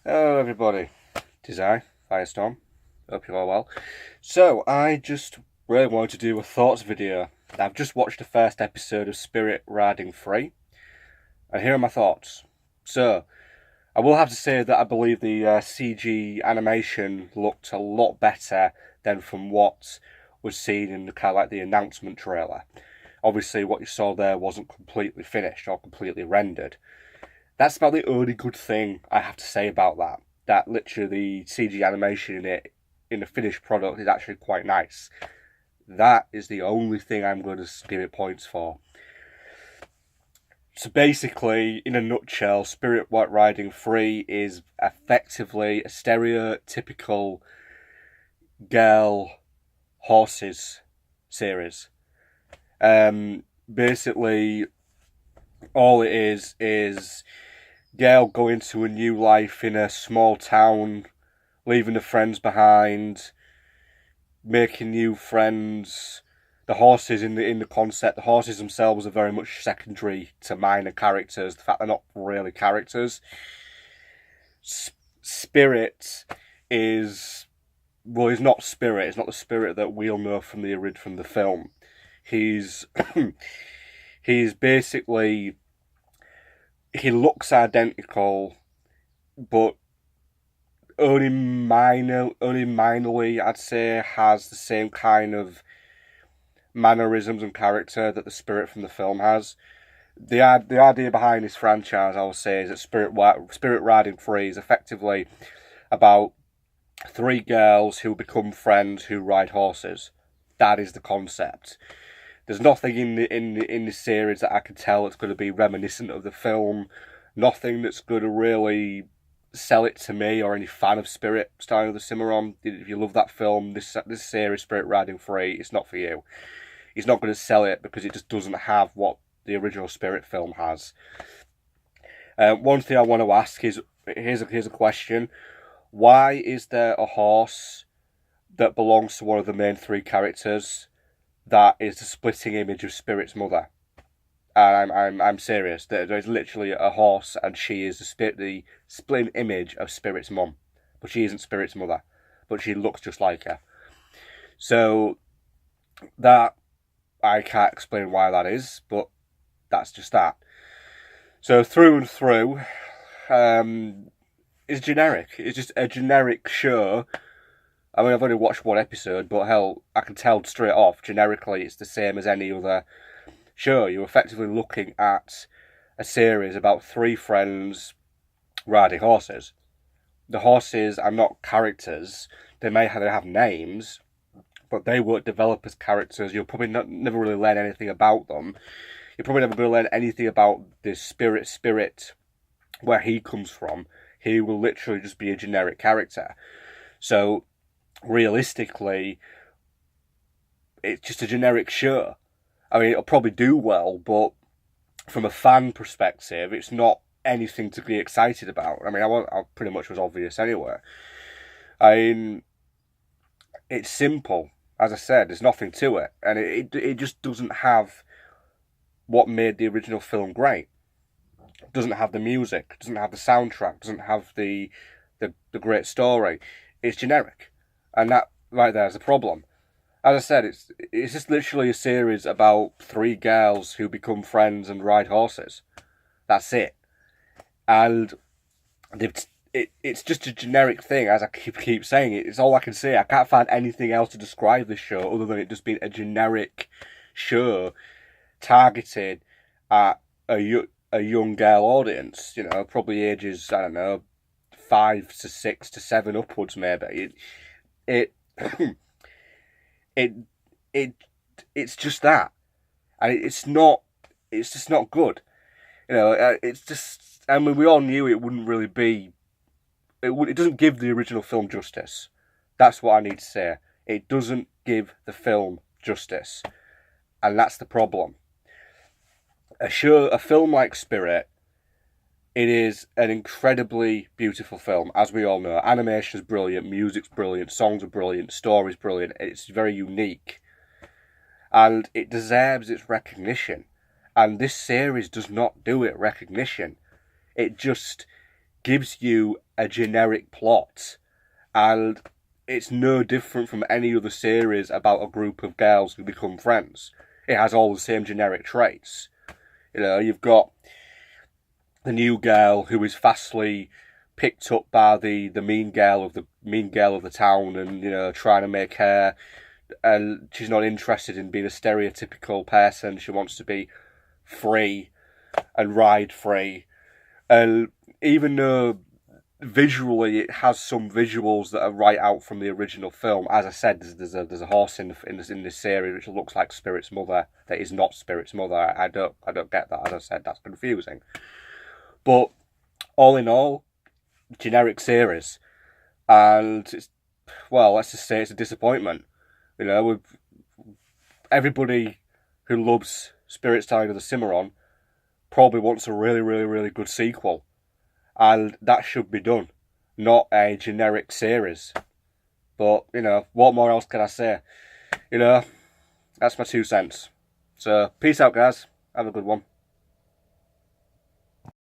Hello everybody, it is I, Firestorm. Hope you're all well. So, I just really wanted to do a thoughts video. I've just watched the first episode of Spirit Riding Free, and here are my thoughts. So, I will have to say that I believe the CG animation looked a lot better than from what was seen in the kind of like the announcement trailer. Obviously, what you saw there wasn't completely finished or completely rendered. That's about the only good thing I have to say about that. That literally the CG animation in it, in the finished product, is actually quite nice. That is the only thing I'm going to give it points for. So basically, in a nutshell, Spirit White Riding Free is effectively a stereotypical girl horses series. Basically, all it is girl going to a new life in a small town, leaving the friends behind, making new friends. The horses in the concept, the horses themselves are very much secondary to minor characters. The fact they're not really characters. Spirit is he's not Spirit. It's not the Spirit that we'll know from the film. He's he's basically, he looks identical, but only minorly, I'd say, has the same kind of mannerisms and character that the Spirit from the film has. The idea behind this franchise, I would say, is that Spirit Riding Free is effectively about three girls who become friends who ride horses. That is the concept. There's nothing in the series that I can tell that's going to be reminiscent of the film. Nothing that's going to really sell it to me or any fan of Spirit starring the Cimarron. If you love that film, this series, Spirit Riding Free, it's not for you. He's not going to sell it because it just doesn't have what the original Spirit film has. One thing I want to ask is, here's a question. Why is there a horse that belongs to one of the main three characters that is the splitting image of Spirit's mother? And I'm serious. There's literally a horse, and she is the splitting image of Spirit's mum, but she isn't Spirit's mother, but she looks just like her. So that, I can't explain why that is, but that's just that. So through and through, it's generic. It's just a generic show. I mean, I've only watched one episode, but hell, I can tell straight off, generically, it's the same as any other show. You're effectively looking at a series about three friends riding horses. The horses are not characters. They may have names, but they won't develop as characters. You'll probably never really learn anything about them. You're probably never going to learn anything about this Spirit, where he comes from. He will literally just be a generic character. So, realistically, it's just a generic show. I mean, it'll probably do well, but from a fan perspective, it's not anything to be excited about. I mean, I pretty much was obvious anyway. I mean, it's simple. As I said, there's nothing to it, and it just doesn't have what made the original film great. It doesn't have the music, it doesn't have the soundtrack, it doesn't have the great story. It's generic, and that right there is a problem. As I said, it's just literally a series about three girls who become friends and ride horses. That's it, and it's just a generic thing. As I keep saying, it's all I can say. I can't find anything else to describe this show other than it just being a generic show targeted at a young girl audience. You know, probably ages, I don't know, 5 to 6 to 7 upwards, maybe. It it's just that, and it's not. It's just not good. You know, it's just. I mean, we all knew it wouldn't really be. It doesn't give the original film justice. That's what I need to say. It doesn't give the film justice, and that's the problem. A film like Spirit, it is an incredibly beautiful film, as we all know. Animation is brilliant, music's brilliant, songs are brilliant, story's brilliant. It's very unique, and it deserves its recognition. And this series does not do it recognition. It just gives you a generic plot, and it's no different from any other series about a group of girls who become friends. It has all the same generic traits. You know, you've got the new girl who is fastly picked up by the mean girl of the town, and you know, trying to make her. And she's not interested in being a stereotypical person. She wants to be free and ride free. And even though visually it has some visuals that are right out from the original film, as I said, there's a horse in this series which looks like Spirit's mother. That is not Spirit's mother. I don't get that. As I said, that's confusing. But all in all, generic series, and it's, well, let's just say it's a disappointment. You know, with everybody who loves Spirit Stallion of the Cimarron probably wants a really, really, really good sequel. And that should be done, not a generic series. But, you know, what more else can I say? You know, that's my 2 cents. So, peace out, guys. Have a good one.